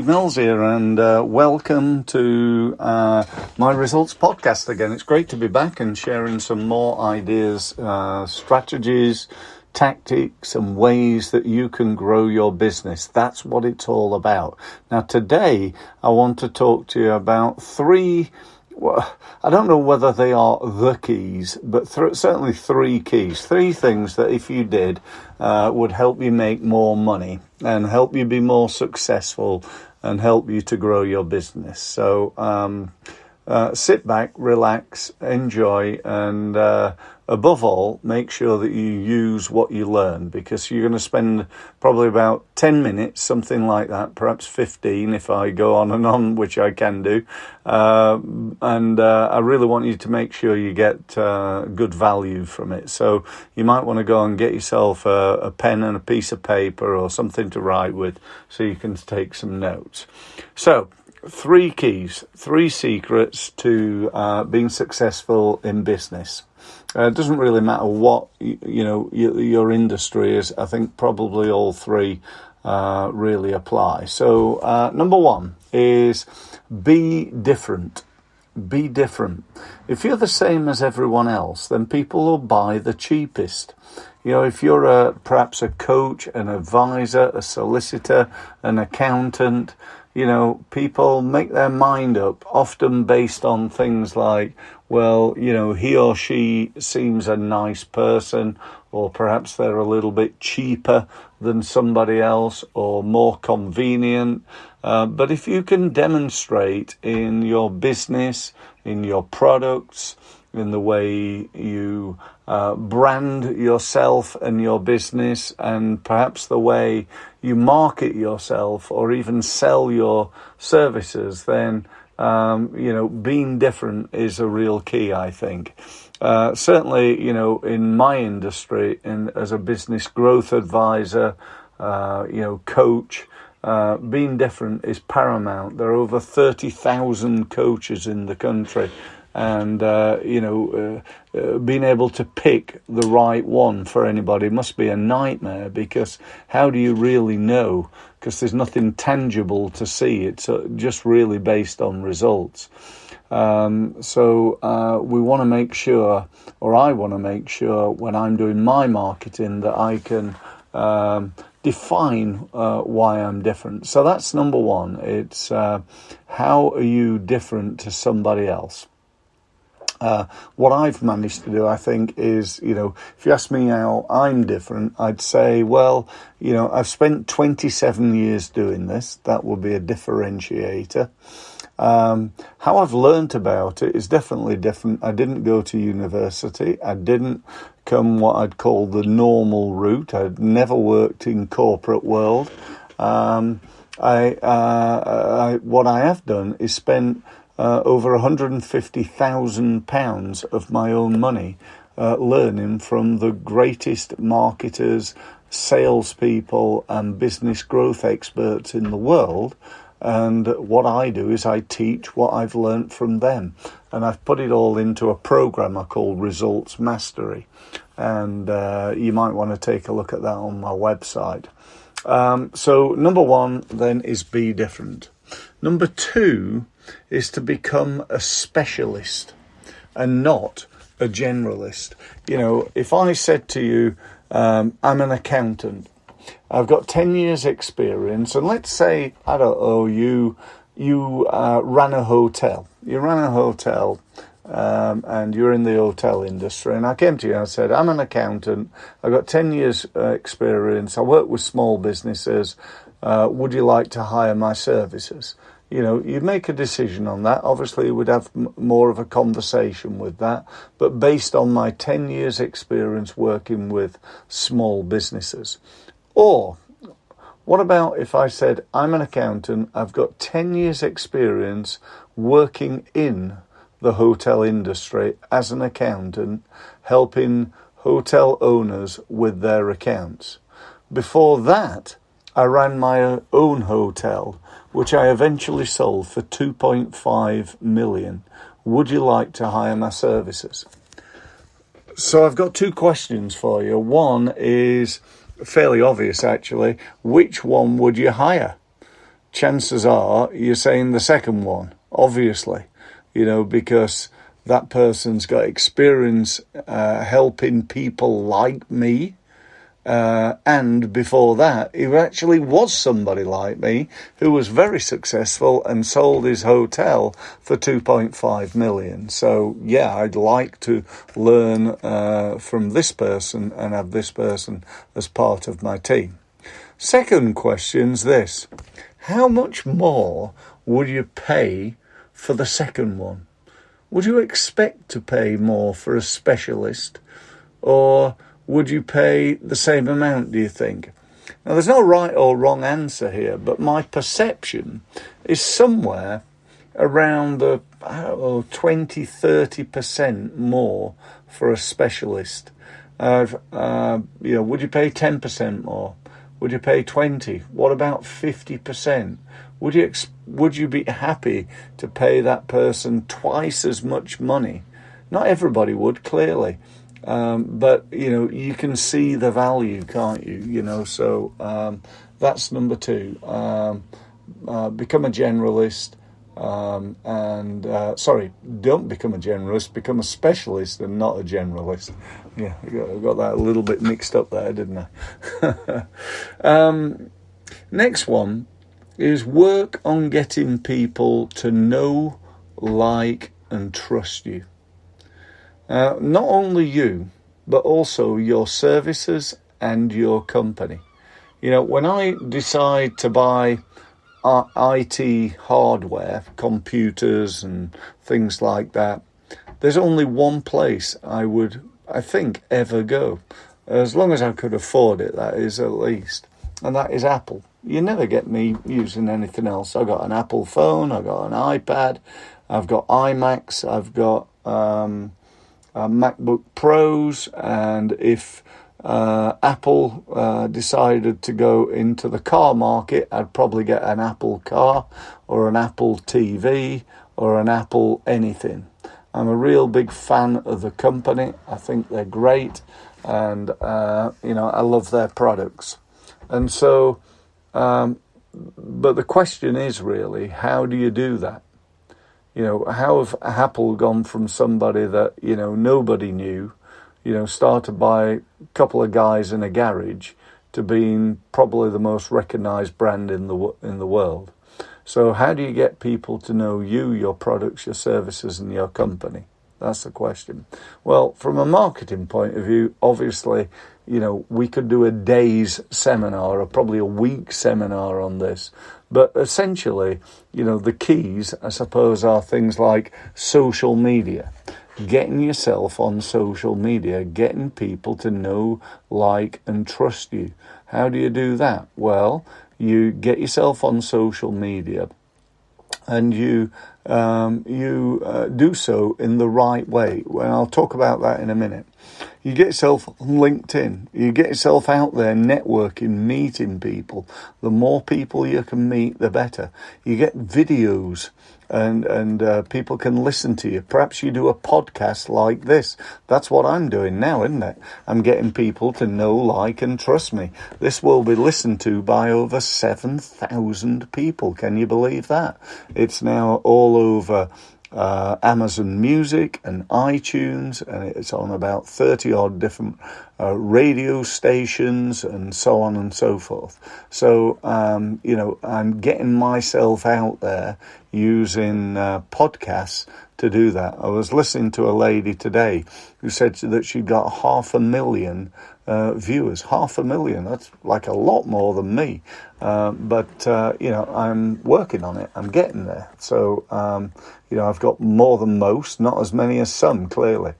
Mills here, and welcome to my results podcast again. It's great to be back and sharing some more ideas, strategies, tactics and ways that you can grow your business. That's what it's all about. Now today I want to talk to you about I don't know whether they are the keys, but certainly three keys, three things that if you did would help you make more money and help you be more successful and help you to grow your business. So sit back, relax, enjoy, and above all, make sure that you use what you learn, because you're going to spend probably about 10 minutes, something like that, perhaps 15 if I go on and on, which I can do. And I really want you to make sure you get good value from it. So you might want to go and get yourself a pen and a piece of paper or something to write with so you can take some notes. So, three keys, three secrets to being successful in business. It doesn't really matter what your industry is. I think probably all three really apply. So number one is be different. Be different. If you're the same as everyone else, then people will buy the cheapest. If you're perhaps a coach, an advisor, a solicitor, an accountant, people make their mind up, often based on things like, well, he or she seems a nice person, or perhaps they're a little bit cheaper than somebody else, or more convenient. But if you can demonstrate in your business, in your products, in the way you brand yourself and your business, and perhaps the way you market yourself or even sell your services, then being different is a real key, I think. Certainly, in my industry, and as a business growth advisor, coach, being different is paramount. There are over 30,000 coaches in the country. And, being able to pick the right one for anybody must be a nightmare, because how do you really know? Because there's nothing tangible to see. It's just really based on results. So we want to make sure, or I want to make sure when I'm doing my marketing, that I can define why I'm different. So that's number one. It's how are you different to somebody else? What I've managed to do, I think, is, if you ask me how I'm different, I'd say, well, I've spent 27 years doing this. That would be a differentiator. How I've learnt about it is definitely different. I didn't go to university. I didn't come what I'd call the normal route. I'd never worked in corporate world. What I have done is spent over £150,000 of my own money learning from the greatest marketers, salespeople and business growth experts in the world. And what I do is I teach what I've learnt from them. And I've put it all into a program I call Results Mastery. And you might want to take a look at that on my website. So number one then is be different. Number two is to become a specialist and not a generalist. If I said to you, I'm an accountant, I've got 10 years experience, and let's say, I don't know, you ran a hotel. You ran a hotel, and you're in the hotel industry, and I came to you and I said, I'm an accountant, I've got 10 years experience, I work with small businesses, would you like to hire my services? You'd make a decision on that. Obviously, you would have more of a conversation with that. But based on my 10 years experience working with small businesses. Or what about if I said, I'm an accountant, I've got 10 years experience working in the hotel industry as an accountant, helping hotel owners with their accounts. Before that, I ran my own hotel, which I eventually sold for 2.5 million. Would you like to hire my services? So I've got two questions for you. One is fairly obvious, actually. Which one would you hire? chances are you're saying the second one, obviously, because that person's got experience helping people like me. And before that, he actually was somebody like me who was very successful and sold his hotel for 2.5 million. So, yeah, I'd like to learn from this person and have this person as part of my team. Second question's this. How much more would you pay for the second one? Would you expect to pay more for a specialist, or would you pay the same amount, do you think? Now, there's no right or wrong answer here, but my perception is somewhere around the 20-30% more for a specialist. Would you pay 10% more? Would you pay 20? What about 50%? Would you be happy to pay that person twice as much money? Not everybody would, clearly. But, you can see the value, can't you? So that's number 2. Become a generalist. Don't become a generalist, become a specialist and not a generalist. Yeah, I got that a little bit mixed up there, didn't I? Next one is work on getting people to know, like, and trust you. Not only you, but also your services and your company. When I decide to buy IT hardware, computers and things like that, there's only one place I would, I think, ever go. As long as I could afford it, that is, at least. And that is Apple. You never get me using anything else. I've got an Apple phone, I've got an iPad, I've got iMacs, I've got MacBook Pros, and if Apple decided to go into the car market, I'd probably get an Apple car or an Apple TV or an Apple anything. I'm a real big fan of the company. I think they're great, and I love their products. And so, but the question is really, how do you do that? How have Apple gone from somebody that, nobody knew, started by a couple of guys in a garage, to being probably the most recognised brand in the world? So how do you get people to know you, your products, your services, and your company? That's the question. Well, from a marketing point of view, obviously, we could do a day's seminar or probably a week seminar on this. But essentially, the keys, I suppose, are things like social media. Getting yourself on social media, getting people to know, like, and trust you. How do you do that? Well, you get yourself on social media, and you do so in the right way. Well, I'll talk about that in a minute. You get yourself on LinkedIn. You get yourself out there networking, meeting people. The more people you can meet, the better. You get videos, and people can listen to you. Perhaps you do a podcast like this. That's what I'm doing now, isn't it? I'm getting people to know, like, and trust me. This will be listened to by over 7,000 people. Can you believe that? It's now all over Amazon Music and iTunes, and it's on about 30 odd different radio stations and so on and so forth. So, I'm getting myself out there using podcasts to do that. I was listening to a lady today who said that she got 500,000 viewers. 500,000, that's like a lot more than me. But I'm working on it. I'm getting there. So, I've got more than most, not as many as some, clearly.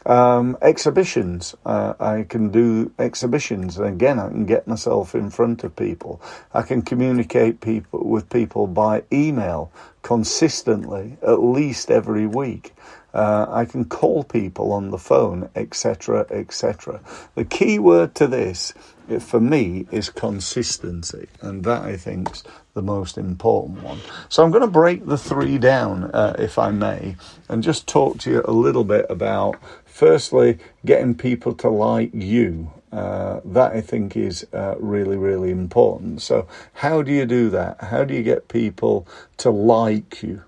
Exhibitions. I can do exhibitions. And again, I can get myself in front of people. I can communicate with people by email consistently, at least every week. I can call people on the phone, etc., etc. The key word to this, for me, is consistency, and that, I think, is the most important one. So I'm going to break the 3 down, if I may, and just talk to you a little bit about, firstly, getting people to like you That I think is really, really important. So how do you do that? How do you get people to like you?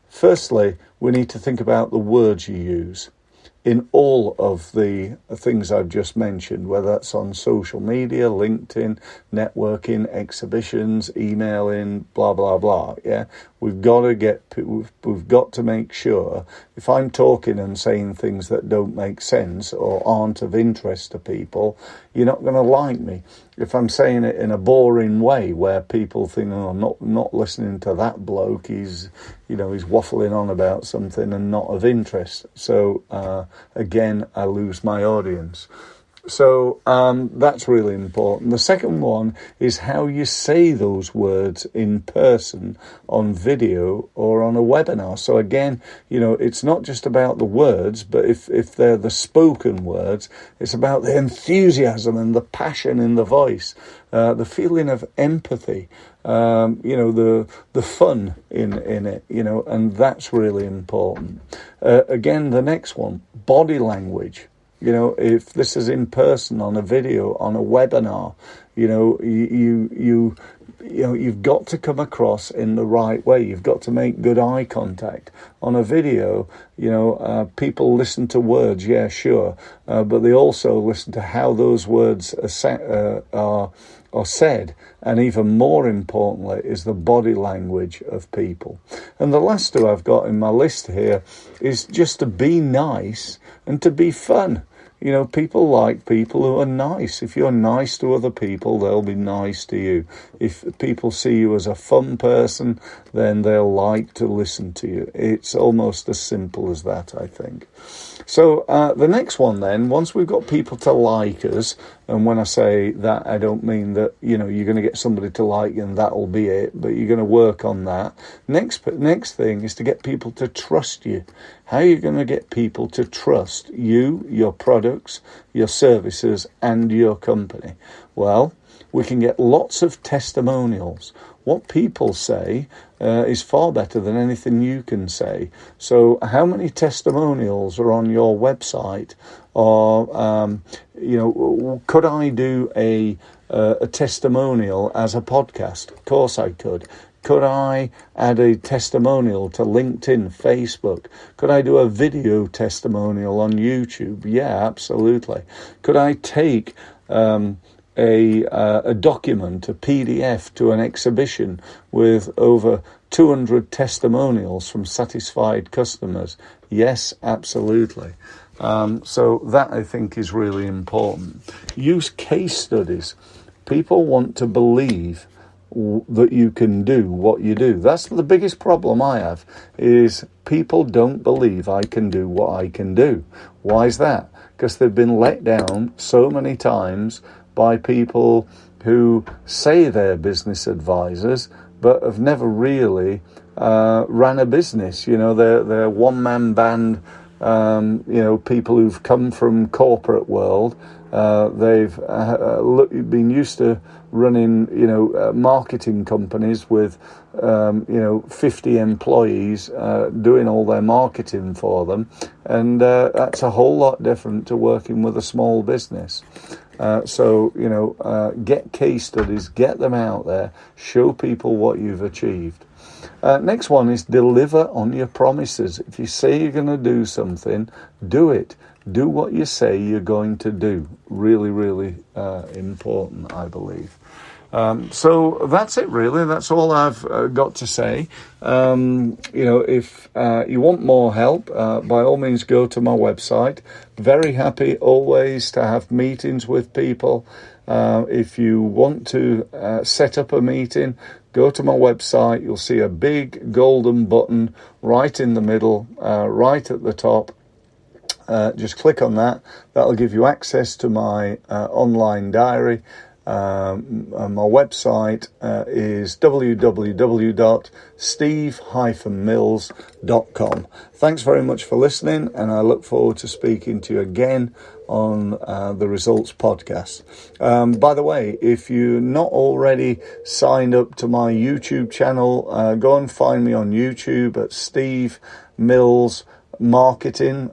Firstly, we need to think about the words you use in all of the things I've just mentioned, whether that's on social media, LinkedIn, networking, exhibitions, emailing, blah, blah, blah. Yeah, we've got to make sure if I'm talking and saying things that don't make sense or aren't of interest to people, you're not going to like me. If I'm saying it in a boring way where people think, oh, I'm not listening to that bloke, he's waffling on about something and not of interest. So again, I lose my audience. So that's really important. The second one is how you say those words in person, on video or on a webinar. So again, it's not just about the words, but if they're the spoken words, it's about the enthusiasm and the passion in the voice, the feeling of empathy, the fun in it, and that's really important. Again, the next one, body language. If this is in person, on a video, on a webinar, you've got to come across in the right way. You've got to make good eye contact. On a video, people listen to words, yeah, sure, but they also listen to how those words are said, and even more importantly is the body language of people. And the last two I've got in my list here is just to be nice and to be fun. People like people who are nice. If you're nice to other people, they'll be nice to you. If people see you as a fun person, then they'll like to listen to you. It's almost as simple as that, I think. So the next one then, once we've got people to like us, and when I say that, I don't mean that, you're going to get somebody to like you and that'll be it, but you're going to work on that. Next thing is to get people to trust you. How are you going to get people to trust you, your products, your services, and your company? Well, we can get lots of testimonials. What people say is far better than anything you can say. So how many testimonials are on your website? Or, could I do a testimonial as a podcast? Of course I could. Could I add a testimonial to LinkedIn, Facebook? Could I do a video testimonial on YouTube? Yeah, absolutely. Could I take a document, a PDF, to an exhibition with over 200 testimonials from satisfied customers? Yes, absolutely. So that, I think, is really important. Use case studies. People want to believe that you can do what you do. That's the biggest problem I have, is people don't believe I can do what I can do. Why is that? Because they've been let down so many times by people who say they're business advisors but have never really ran a business. They're one-man band, people who've come from corporate world. They've been used to running, marketing companies with, 50 employees doing all their marketing for them. And that's a whole lot different to working with a small business. Get case studies, get them out there, show people what you've achieved. Next one is deliver on your promises. If you say you're going to do something, do it. Do what you say you're going to do. Really, really important, I believe. So that's it, really. That's all I've got to say. If you want more help, by all means, go to my website. Very happy always to have meetings with people. If you want to set up a meeting, go to my website. You'll see a big golden button right in the middle, right at the top. Just click on that. That'll give you access to my online diary. My website is www.steve-mills.com. Thanks very much for listening, and I look forward to speaking to you again on the Results Podcast. By the way, if you're not already signed up to my YouTube channel, go and find me on YouTube at Steve Mills marketing.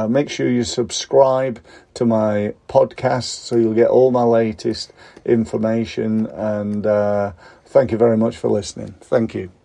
Make sure you subscribe to my podcast so you'll get all my latest information. And thank you very much for listening. Thank you.